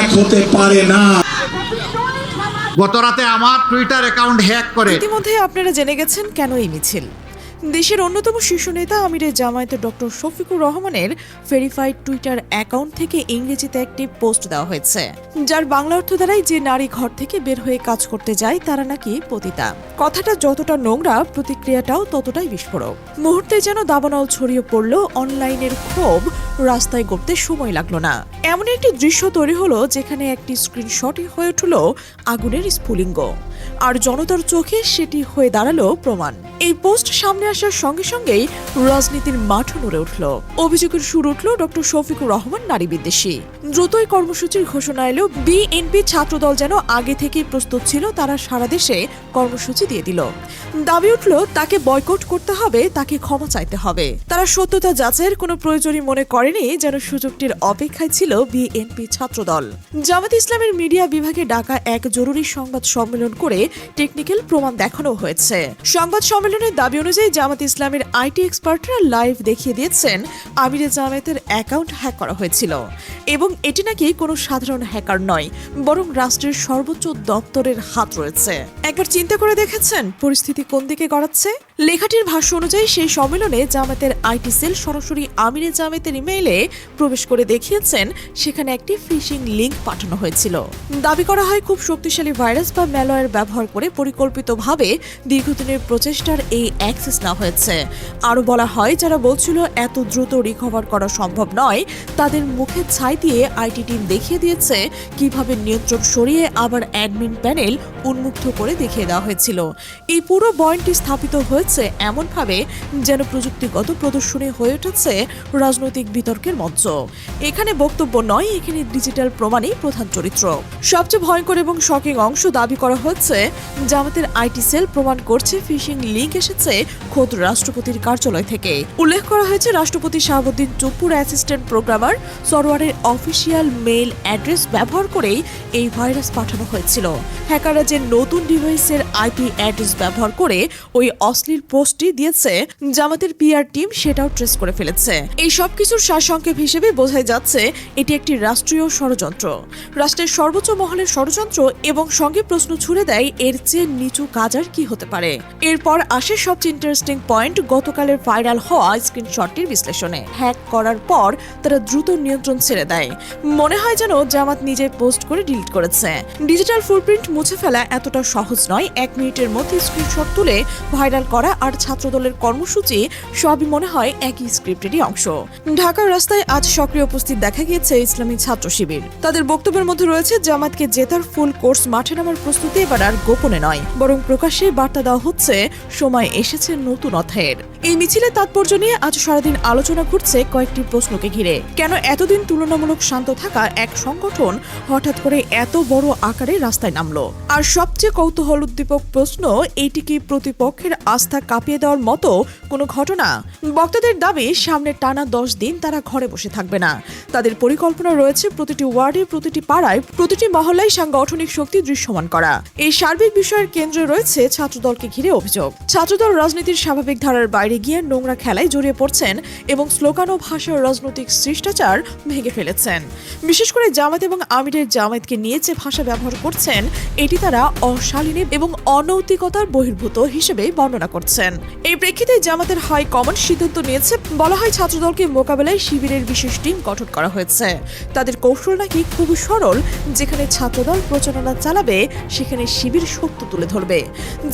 এক হতে পারে না। গতরাতে আমার টুইটার অ্যাকাউন্ট হ্যাক করে ইতিমধ্যে আপনারা জেনে গেছেন কেন এই মিছিল। দেশের অন্যতম শীর্ষ নেতা আমিরের জামায়াতের ডক্টর শফিকুর রহমানের ভেরিফাইড টুইটার অ্যাকাউন্ট থেকে ইংরেজিতে একটি পোস্ট দেওয়া হয়েছে, যার বাংলা অর্থ দ্বারাই যে নারী ঘর থেকে বের হয়ে কাজ করতে যায় তারা নাকি পতিতা। কথাটা যতটা নোংরা, প্রতিক্রিয়াটাও ততটাই বিস্ফোরক। মুহূর্তে যেন দাবানল ছড়িয়ে পড়ল, অনলাইনের ক্ষোভ রাস্তায় গড়তে সময় লাগলো না। এমন একটি দৃশ্য তৈরি হলো যেখানে একটি স্ক্রিনশটই হয়ে উঠল আগুনের স্ফুলিঙ্গ, আর জনতার চোখে সেটি হয়ে দাঁড়ালো প্রমাণ। এই পোস্ট সামনে আসার সঙ্গে সঙ্গেই রাজনীতির মাঠ নড়ে উঠল। অভিযোগের সুর উঠল ডক্টর শফিকুর রহমান নারী বিদ্বেষী। দ্রুতই কর্মসূচির ঘোষণা এলো। বিএনপি ছাত্রদল যেন আগে থেকেই প্রস্তুত ছিল, তারা সারা দেশে কর্মসূচি দিয়ে দিল। দাবি উঠল তাকে বয়কট করতে হবে, তাকে ক্ষমা চাইতে হবে। তারা সত্যতা যাচাইয়ের কোনো প্রয়োজনই মনে করেনি, যেন সুযোগটির অপেক্ষায় ছিল বিএনপি ছাত্রদল। জামাত ইসলামের মিডিয়া বিভাগে ডাকা এক জরুরি সংবাদ সম্মেলন করে টেকনিক্যাল প্রমাণ দেখানো হয়েছে। সংবাদ সম্মেলনের দাবি অনুযায়ী জামাত ইসলামের আইটি এক্সপার্টরা লাইভ দেখিয়ে দিয়েছেন আমিরে জামায়াতের অ্যাকাউন্ট হ্যাক করা হয়েছিল, এবং এটি নাকি কোনো সাধারণ হ্যাকার নয়, বরং রাষ্ট্রের সর্বোচ্চ দপ্তরের হাত রয়েছে। একবার চিন্তা করে দেখেছেন পরিস্থিতি কোন দিকে গড়াচ্ছে? লেখাটির ভাষ্য অনুযায়ী সেই সম্মেলনে জামাতের আইটি সেল সরাসরি আমিরে জামায়াতের ইমেইলে প্রবেশ করে দেখিয়েছেন সেখানে একটি ফিশিং লিংক পাঠানো হয়েছিল। দাবি করা হয় খুব শক্তিশালী ভাইরাস বা ম্যালওয়্যার ব্যবহার করে পরিকল্পিতভাবে দীর্ঘদিনের প্রচেষ্টার এই অ্যাক্সেস নেওয়া হয়েছে। আরও বলা হয়, যারা বলছিল এত দ্রুত রিকভার করা সম্ভব নয়, তাদের মুখে ছাই দিয়ে আইটি টিম দেখিয়ে দিয়েছে কিভাবে নিয়ন্ত্রণ সরিয়ে আবার অ্যাডমিন প্যানেল উন্মুক্ত করে দেখিয়ে দেওয়া হয়েছিল। এই পুরো বয়ানটি স্থাপিত হয়েছে এমনভাবে যেন প্রযুক্তিগত প্রদর্শনী হয়ে উঠেছে রাজনৈতিক বিতর্কের মঞ্চ। এখানে বক্তব্য নয়, এখানে ডিজিটাল প্রমাণই প্রধান চরিত্র। সবচেয়ে ভয়ঙ্কর এবং শকিং অংশ, দাবি করা হচ্ছে জামাতের আইটি সেল প্রমাণ করছে ফিশিং লিংক এসেছে খোদ রাষ্ট্রপতির কার্যালয় থেকে। উল্লেখ করা হয়েছে রাষ্ট্রপতি শাহাবুদ্দিন চুপ্পুর অ্যাসিস্ট্যান্ট প্রোগ্রামার সরওয়ারের অফিসিয়াল মেইল অ্যাড্রেস ব্যবহার করেই এই ভাইরাস পাঠানো হয়েছিল। হ্যাকাররা যে নতুন ডিভাইসের আইপি অ্যাড্রেস ব্যবহার করে ওই অশ্লীল পোস্টটি দিয়েছে জামাতের পিআর টিম সেটাও ট্রেস করে ফেলেছে। এই সবকিছুর সারসংক্ষেপ হিসেবে বোঝাই যাচ্ছে এটি একটি রাষ্ট্রীয় ষড়যন্ত্র, রাষ্ট্রের সর্বোচ্চ মহলের ষড়যন্ত্র, এবং সঙ্গে প্রশ্ন ছুড়ে দেয় এর চেয়ে নিচু কাজ আর কি হতে পারে। এরপর আসে সবচেয়ে ইন্টারেস্টিং পয়েন্ট, গতকালের ভাইরাল হওয়া স্ক্রিনশটটির বিশ্লেষণে। হ্যাক করার পর তারা দ্রুত নিয়ন্ত্রণ ছেড়ে দেয়, মনে হয় যেন জামাত নিজে পোস্ট করে ডিলিট করেছে। ডিজিটাল ফুটপ্রিন্ট মুছে ফেলা এতটা সহজ নয়। 1 মিনিটের মধ্যে স্ক্রিনশট তুলে ভাইরাল করা আর ছাত্রদলের কর্মসূচি সবই মনে হয় একই স্ক্রিপ্টেরই অংশ। ঢাকার রাস্তায় আজ সক্রিয় উপস্থিত দেখা গিয়েছে ইসলামী ছাত্র শিবির। তাদের বক্তব্যের মধ্যে রয়েছে জামাতকে জেতার ফুল কোর্স মাঠে নামার প্রস্তুতি এবার আর গোপনে নয়, বরং প্রকাশ্যে বার্তা দেওয়া হচ্ছে সময় এসেছে নতুন অধ্যায়ের। এই মিছিলের তাৎপর্য নিয়ে আজ সারাদিন আলোচনা ঘুরছে কয়েকটি প্রশ্নকে ঘিরে। কেন এতদিন তুলনামূলক শান্ত থাকা এক সংগঠন হঠাৎ করে এত বড় আকারে রাস্তায় নামলো? আর সবচেয়ে কৌতূহল উদ্দীপক প্রশ্ন, এইটি কি প্রতিপক্ষের আস্থা কাঁপিয়ে দেওয়ার মতো কোনো ঘটনা? বক্তাদের দাবি সামনে টানা 10 দিন তারা ঘরে বসে থাকবে না। তাদের পরিকল্পনা রয়েছে প্রতিটি ওয়ার্ডে, প্রতিটি পাড়ায়, প্রতিটি মহল্লায় সাংগঠনিক শক্তি দৃশ্যমান করা। এই সার্বিক বিষয়ের কেন্দ্রে রয়েছে ছাত্রদলকে ঘিরে অভিযোগ। ছাত্রদল রাজনীতির স্বাভাবিক ধারার বাইরে গিয়ে নোংরা খেলায় জড়িয়ে পড়ছেন এবং স্লোগান ও ভাষার রাজনৈতিক শিষ্টাচার ভেঙে ফেলেছেন। বিশেষ করে জামাত এবং আমিরের জামায়াতকে নিয়ে যে ভাষা ব্যবহার করছেন, এটি তারা অশালীন এবং অনৈতিকতার বহির্ভূত হিসেবে বর্ণনা করছেন। এই প্রেক্ষিতে জামাতের হাই কমান্ড সিদ্ধান্ত নিয়েছে, বলা হয় ছাত্রদলকে মোকাবেলায় শিবিরের বিশেষ টিম গঠন করা হয়েছে। তাদের কৌশল নাকি খুবই সরল, যেখানে ছাত্রদল প্রচারণা চালাবে সেখানে শিবির সত্য তুলে ধরবে,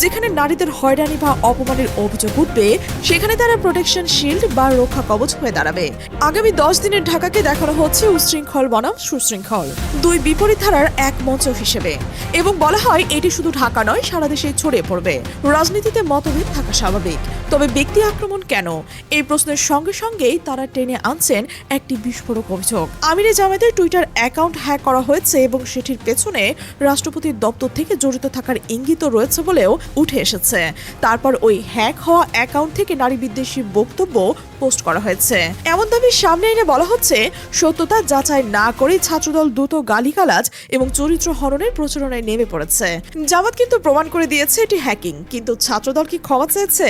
যেখানে নারীদের হয়রানি বা অপমানের অভিযোগ উঠবে সেখানে তারা প্রোটেকশন শিল্ড বা রক্ষা কবচ হয়ে দাঁড়াবে। আগামী 10 দিনের ঢাকাকে দেখানো হচ্ছে উশৃঙ্খল বনাম সুশৃঙ্খল, দুই বিপরীত ধারার এক মঞ্চ হিসেবে। এবং বলা হয় এটি শুধু ঢাকা নয়, সারা দেশে ছড়িয়ে পড়বে। রাজনীতিতে মতভেদ থাকা স্বাভাবিক, তবে ব্যক্তি আক্রমণ কেন? এই প্রশ্নের সঙ্গে সঙ্গেই তারা টেনে আনছেন একটি বিস্ফোরক অভিযোগ। আমিরে জামায়াতের টুইটার অ্যাকাউন্ট হ্যাক করা হয়েছে এবং সেটির পেছনে রাষ্ট্রপতির দপ্তর থেকে জড়িত থাকার ইঙ্গিত রয়েছে বলেও উঠে এসেছে। তারপর ওই হ্যাক হওয়া অ্যাকাউন্ট থেকে নারী বিদ্বেষী বক্তব্য পোস্ট করা হয়েছে। এমন দাবি সামনে এনে বলা হচ্ছে সত্যতা যাচাই না করে ছাত্রদল দ্রুত গালিগালাজ এবং চরিত্র হননের প্রচারণায় নেমে পড়েছে। জামাত কিন্তু প্রমাণ করে দিয়েছে এটি হ্যাকিং, কিন্তু ছাত্রদল কি ক্ষমা ক্ষমা চেয়েছে,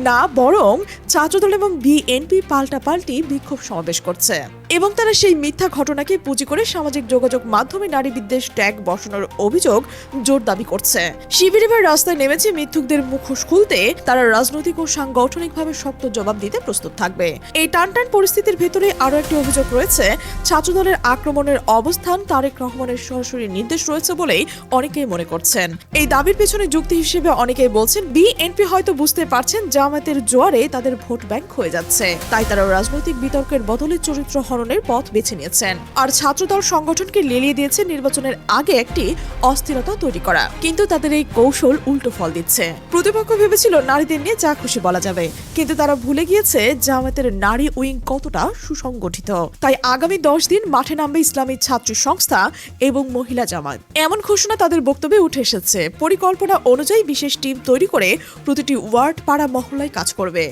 না বরং ছাত্রদল এবং বিএনপি পাল্টাপাল্টি বিক্ষোভ সমাবেশ করছে এবং তারা সেই মিথ্যা ঘটনাকে পুঁজি করে সামাজিক যোগাযোগ মাধ্যমে নারী বিদ্বেষ ট্যাগ বসানোর অভিযোগ জোর দাবি করছে। শিবির এবার রাস্তায় নেমেছে মিথ্যুকদের মুখোশ খুলতে। তারা রাজনৈতিক ও সাংগঠনিকভাবে শক্ত জবাব দিতে প্রস্তুত থাকবে। এই টানটান পরিস্থিতির ভেতরে আরও একটি অভিযোগ রয়েছে, ছাত্রদলের আক্রমণের অবস্থান তারেক রহমানের সরাসরি নির্দেশ রয়েছে বলেই অনেকেই মনে করছেন। এই দাবির পেছনে যুক্তি হিসেবে অনেকেই বলছেন, বিএনপি হয়তো বুঝতে পারছেন জামায়াতের জোয়ারে তাদের ভোট ব্যাংক হয়ে যাচ্ছে, তাই তারা রাজনৈতিক বিতর্কের বদলে চরিত্র হননের পথ বেছে নিয়েছেন। আর ছাত্রদল সংগঠনকে লেলিয়ে দিয়েছে নির্বাচনের আগে একটি অস্থিরতা তৈরি করা, কিন্তু তাদের এই কৌশল উল্টো ফল দিচ্ছে। প্রতিপক্ষ ভেবেছিল নারীদের নিয়ে যা খুশি বলা যাবে, কিন্তু তারা ভুলে গিয়েছে জামায়াতের নারী উইং কতটা সুসংগঠিত। তাই আগামী 10 দিন মাঠে নামবে ইসলামী ছাত্রী সংস্থা এবং মহিলা জামাত, এমন ঘোষণা তাদের বক্তব্যে উঠে এসেছে। পরিকল্পনা অনুযায়ী বিশেষ টিম তৈরি করে প্রতিটি ওয়ার্ড, পাড়া, মহল্লায় কাজ করবে।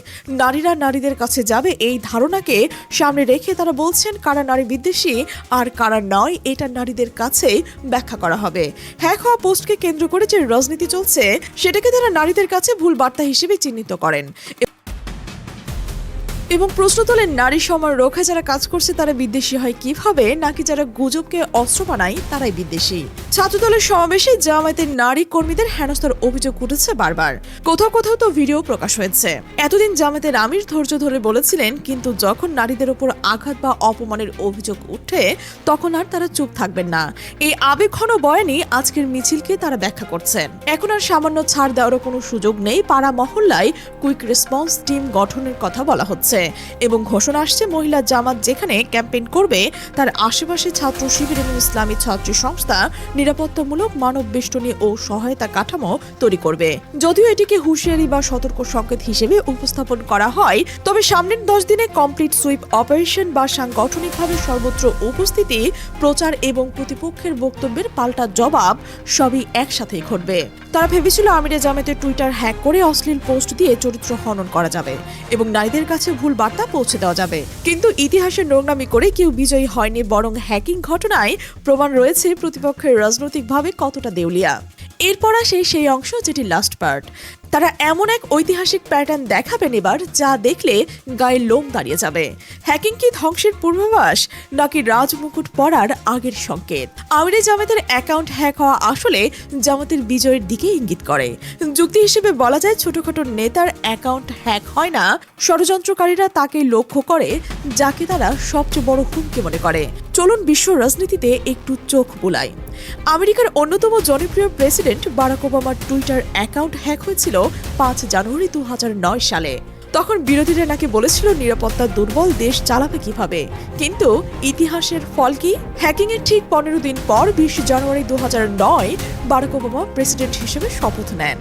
নারীরা নারীদের কাছে যাবে, এই ধারণাকে সামনে রেখে তারা বলছেন কারা নারী বিদ্বেষী আর কারা নয়, এটা নারীদের কাছে ব্যাখ্যা করা হবে। হ্যাক হওয়া পোস্টকে কেন্দ্র করে যে রাজনীতি চলছে সেটাকে তারা নারীদের কাছে ভুল বার্তা হিসেবে চিহ্নিত করেন এবং প্রশ্ন তোলেন, নারী সমান রক্ষায় যারা কাজ করছে তারা বিদ্বেষী হয় কিভাবে, নাকি যারা গুজবকে অস্ত্র বানায় তারাই বিদ্বেষী। ছাত্রদলের সমাবেশে জামায়াতের নারী কর্মীদের হেনস্থার অভিযোগ উঠেছে বারবার, কোথাও কোথাও তো ভিডিও প্রকাশ হয়েছে। এতদিন জামায়াতের আমির ধৈর্য ধরে বলেছিলেন, কিন্তু যখন নারীদের উপর আঘাত বা অপমানের অভিযোগ উঠে তখন আর তারা চুপ থাকবেন না। এই আবেগঘন বয়ানে আজকের মিছিলকে তারা ব্যাখ্যা করছেন। এখন আর সামান্য ছাড় দেওয়ারও কোনো সুযোগ নেই। পাড়া মহল্লায় কুইক রেসপন্স টিম গঠনের কথা বলা হচ্ছে এবং ঘোষণা আসছে মহিলা জামাত যেখানে ক্যাম্পেইন করবে তার আশেপাশে ছাত্র শিবির এবং ইসলামী ছাত্রী সংস্থা নিরাপত্তামূলক মানব বেষ্টনী ও সহায়তা কাঠামো তৈরি করবে। যদিও এটিকে হুঁশিয়ারি বা সতর্ক সংকেত হিসেবে উপস্থাপন করা হয়, তবে সামনের 10 দিনে কমপ্লিট সুইপ অপারেশন বা সাংগঠনিকভাবে সর্বত্র উপস্থিতি, প্রচার এবং প্রতিপক্ষের বক্তব্যের পাল্টা জবাব সবই একসাথেই ঘটবে। তারা ভেবেছিল আমিরে জামায়াতের টুইটার হ্যাক করে অশ্লীল পোস্ট দিয়ে চরিত্র হনন করা যাবে এবং নারীদের কাছে ভুল বার্তা পৌঁছে দেওয়া যাবে, কিন্তু ইতিহাসের নোংরামি করে কেউ বিজয়ী হয়নি, বরং হ্যাকিং ঘটনায় প্রমাণ রয়েছে প্রতিপক্ষের রাজনৈতিকভাবে কতটা দেউলিয়া। এরপর আসে সেই অংশ যেটি লাস্ট পার্ট। তারা এমন এক ঐতিহাসিক প্যাটার্ন দেখাবেন এবার যা দেখলে গায়ে লোম দাঁড়িয়ে যাবে। হ্যাকিং কি ধ্বংসের পূর্বাভাস নাকি রাজমুকুট পরার আগের সংকেত? আমিরে জামায়াতের অ্যাকাউন্ট হ্যাক হওয়া আসলে জামায়াতের বিজয়ের দিকে ইঙ্গিত করে। যুক্তি হিসেবে বলা যায়, ছোটখাটো নেতার অ্যাকাউন্ট হ্যাক হয় না, ষড়যন্ত্রকারীরা তাকে লক্ষ্য করে যাকে তারা সবচেয়ে বড় হুমকি মনে করে। চলুন বিশ্ব রাজনীতিতে একটু চোখ বুলাই। আমেরিকার অন্যতম জনপ্রিয় প্রেসিডেন্ট বারাক ওবামার টুইটার অ্যাকাউন্ট হ্যাক হয়েছিল 5 জানুয়ারি 2009 সালে। তখন বিরোধীরা নাকি বলেছিল নিরাপত্তা দুর্বল, দেশ চালাবে কিভাবে। কিন্তু ইতিহাসের ফল কি? হ্যাকিং এর ঠিক 15 দিন পর 20 জানুয়ারি 2009 বারাক ওবামা প্রেসিডেন্ট হিসেবে শপথ নেন।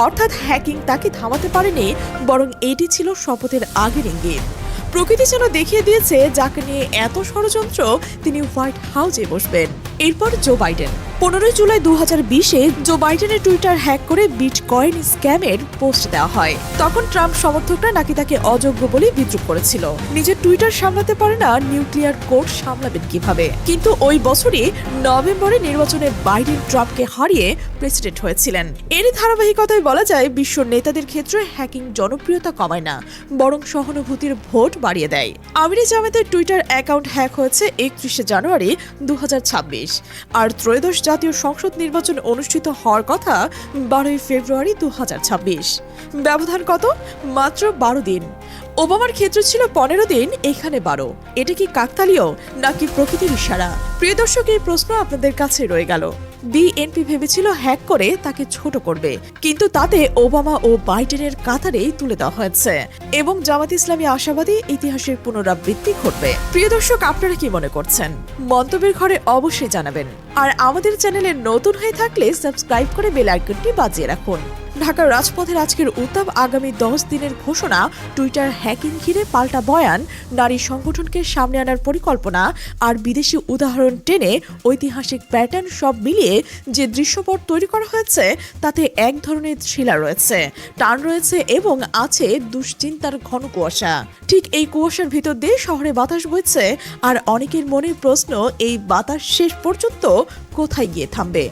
অর্থাৎ হ্যাকিং তাকে থামাতে পারেনি, বরং এটি ছিল শপথের আগের ইঙ্গিত। প্রকৃতি যেন দেখিয়ে দিয়েছে যাকে নিয়ে এত ষড়যন্ত্র তিনি হোয়াইট হাউসে বসবেন। এরপর জো বাইডেন। 15 জুলাই 2020-এ জো বাইডেনের টুইটার হ্যাক করে বিটকয়েন স্ক্যামের পোস্ট দেওয়া হয়। তখন ট্রাম্প সমর্থকরা নাকি তাকে অযোগ্য বলে বিদ্রুপ করেছিল। নিজের টুইটার সামলাতে পারে না, নিউক্লিয়ার কোড সামলাবেন কিভাবে? কিন্তু ওই বছরই নভেম্বরে নির্বাচনে বাইডেন ট্রাম্পকে হারিয়ে প্রেসিডেন্ট হয়েছিলেন। এরই ধারাবাহিকতায় বলা যায়, বিশ্ব নেতাদের ক্ষেত্রে হ্যাকিং জনপ্রিয়তা কমায় না, বরং সহানুভূতির ভোট বাড়িয়ে দেয়। আমিরে জামায়াতের টুইটার অ্যাকাউন্ট হ্যাক হয়েছে 31 জানুয়ারি 2026, আর ত্রয়োদশ জাতীয় সংসদ নির্বাচন অনুষ্ঠিত হওয়ার কথা 12 ফেব্রুয়ারি 2026। ব্যবধান কত? মাত্র 12 দিন। ওবামার ক্ষেত্রে ছিল 15 দিন, এখানে 12। এটা কি কাকতালীয় নাকি প্রকৃতির ইশারা? প্রিয় দর্শক, এই প্রশ্ন আপনাদের কাছে রয়ে গেল। বিএনপি ভেবেছিল হ্যাক করে তাকে ছোট করবে, কিন্তু তাতে ওবামা ও বাইডেনের কাতারেই তুলে দেওয়া হয়েছে এবং জামাত ইসলামী আশাবাদী ইতিহাসের পুনরাবৃত্তি ঘটবে। প্রিয় দর্শক, আপনারা কি মনে করছেন? মন্তব্যের ঘরে অবশ্যই জানাবেন। আর আমাদের চ্যানেলে নতুন হয়ে থাকলে সাবস্ক্রাইব করে বেল আইকনটি বাজিয়ে রাখুন। ঢাকার রাজপথের আজকের উত্তাপ, আগামী 10 দিনের ঘোষণা, টুইটার হ্যাকিং ঘিরে পাল্টা বয়ান, নারী সংগঠনকে সামনে আনার পরিকল্পনা আর বিদেশি উদাহরণ টেনে ঐতিহাসিক প্যাটার্ন সব মিলিয়ে যে দৃশ্যপট তৈরি করা হয়েছে তাতে এক ধরনের শিলা রয়েছে, টান রয়েছে এবং আছে দুশ্চিন্তার ঘন কুয়াশা। ঠিক এই কুয়াশার ভিতর দিয়ে শহরে বাতাস বইছে, আর অনেকের মনে প্রশ্ন, এই বাতাস শেষ পর্যন্ত কোথায় গিয়ে থামবে?